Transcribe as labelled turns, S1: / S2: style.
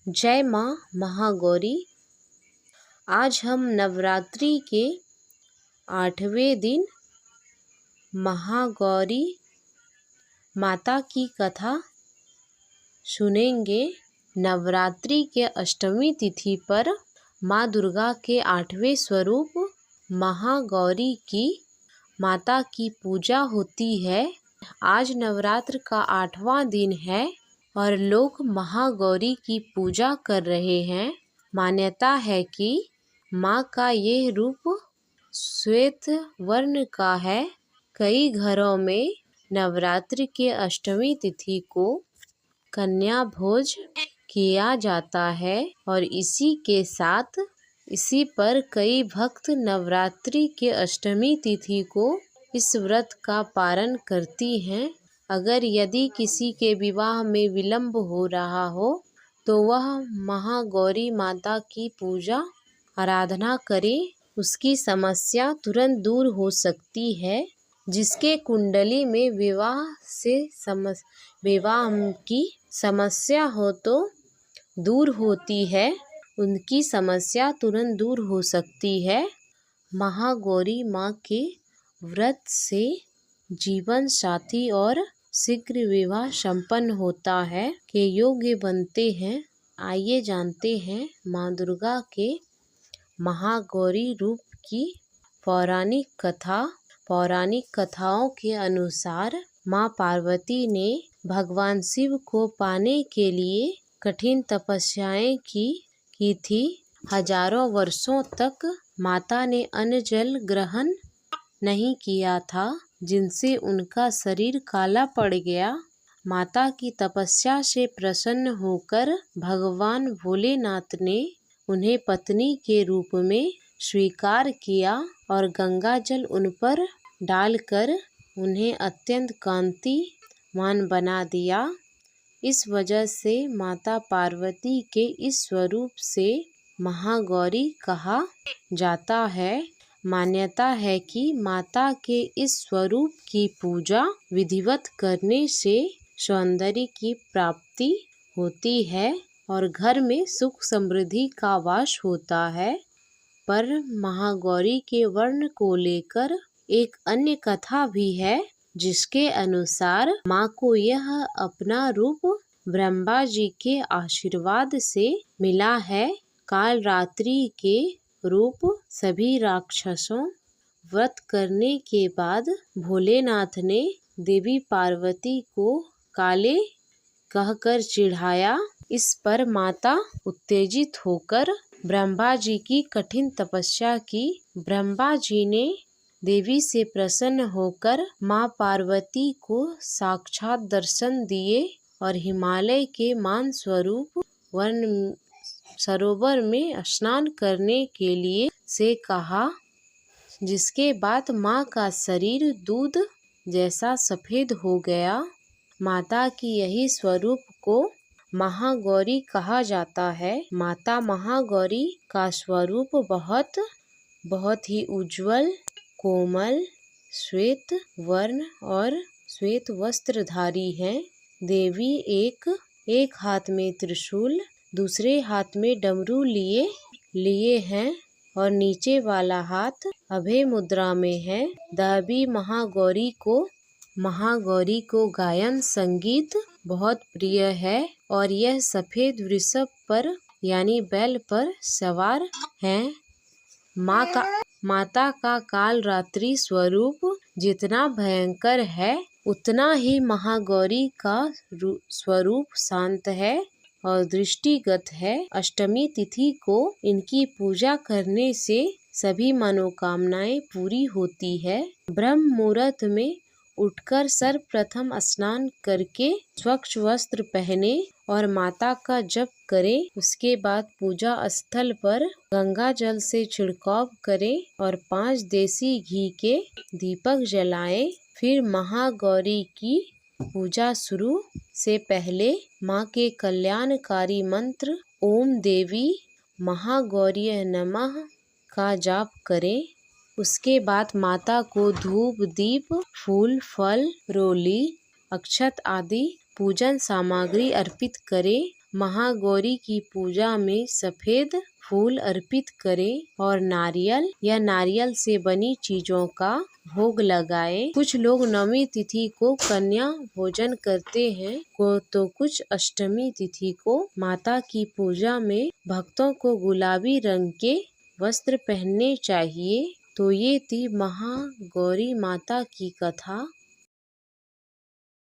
S1: जय माँ महागौरी। आज हम नवरात्रि के 8वें दिन महागौरी माता की कथा सुनेंगे। नवरात्रि के अष्टमी तिथि पर माँ दुर्गा के 8वें स्वरूप महागौरी की माता की पूजा होती है। आज नवरात्र का 8वां दिन है और लोग महागौरी की पूजा कर रहे हैं। मान्यता है कि माँ का यह रूप श्वेत वर्ण का है। कई घरों में नवरात्रि के अष्टमी तिथि को कन्या भोज किया जाता है और इसी पर कई भक्त नवरात्रि के अष्टमी तिथि को इस व्रत का पारण करती हैं। यदि किसी के विवाह में विलंब हो रहा हो तो वह महागौरी माता की पूजा आराधना करे, उसकी समस्या तुरंत दूर हो सकती है। जिसके कुंडली में विवाह की समस्या हो तो दूर होती है, उनकी समस्या तुरंत दूर हो सकती है। महागौरी माँ के व्रत से जीवन साथी और शीघ्र विवाह संपन्न होता है के योग्य बनते हैं। आइए जानते हैं माँ दुर्गा के महागौरी रूप की पौराणिक कथा। पौराणिक कथाओं के अनुसार माँ पार्वती ने भगवान शिव को पाने के लिए कठिन तपस्याएं की थी। हजारों वर्षों तक माता ने अन्न जल ग्रहण नहीं किया था, जिनसे उनका शरीर काला पड़ गया। माता की तपस्या से प्रसन्न होकर भगवान भोलेनाथ ने उन्हें पत्नी के रूप में स्वीकार किया और गंगा जल उन पर डालकर उन्हें अत्यंत कांतिमान बना दिया। इस वजह से माता पार्वती के इस स्वरूप से महागौरी कहा जाता है। मान्यता है कि माता के इस स्वरूप की पूजा विधिवत करने से सौंदर्य की प्राप्ति होती है और घर में सुख समृद्धि का वास होता है। पर महागौरी के वर्ण को लेकर एक अन्य कथा भी है, जिसके अनुसार माँ को यह अपना रूप ब्रह्मा जी के आशीर्वाद से मिला है। काल रात्रि के रूप सभी राक्षसों व्रत करने के बाद भोलेनाथ ने देवी पार्वती को काले कहकर चिढ़ाया। इस पर माता उत्तेजित होकर ब्रह्मा जी की कठिन तपस्या की। ब्रह्मा जी ने देवी से प्रसन्न होकर माँ पार्वती को साक्षात दर्शन दिए और हिमालय के मान स्वरूप वर्ण सरोवर में स्नान करने के लिए से कहा, जिसके बाद माँ का शरीर दूध जैसा सफेद हो गया। माता की यही स्वरूप को महागौरी कहा जाता है। माता महागौरी का स्वरूप बहुत ही उज्जवल, कोमल, श्वेत वर्ण और श्वेत वस्त्रधारी है। देवी एक हाथ में त्रिशूल, दूसरे हाथ में डमरू लिए हैं और नीचे वाला हाथ अभय मुद्रा में है। देवी महागौरी को गायन संगीत बहुत प्रिय है और यह सफेद वृषभ पर यानी बैल पर सवार हैं। माता का काल रात्रि स्वरूप जितना भयंकर है, उतना ही महागौरी का स्वरूप शांत है और दृष्टिगत है। अष्टमी तिथि को इनकी पूजा करने से सभी मनोकामनाएं पूरी होती है। ब्रह्म मुहूर्त में उठकर सर्वप्रथम स्नान करके स्वच्छ वस्त्र पहने और माता का जप करें। उसके बाद पूजा स्थल पर गंगा जल से छिड़काव करें और 5 देसी घी के दीपक जलाएं। फिर महागौरी की पूजा शुरू से पहले माँ के कल्याणकारी मंत्र ओम देवी महागौर्यै नमः का जाप करें। उसके बाद माता को धूप, दीप, फूल, फल, रोली, अक्षत आदि पूजन सामग्री अर्पित करें महागौरी की पूजा में सफेद फूल अर्पित करें और नारियल या नारियल से बनी चीजों का भोग लगाएं। कुछ लोग नवमी तिथि को कन्या भोजन करते हैं तो कुछ अष्टमी तिथि को। माता की पूजा में भक्तों को गुलाबी रंग के वस्त्र पहनने चाहिए। तो ये थी महागौरी माता की कथा।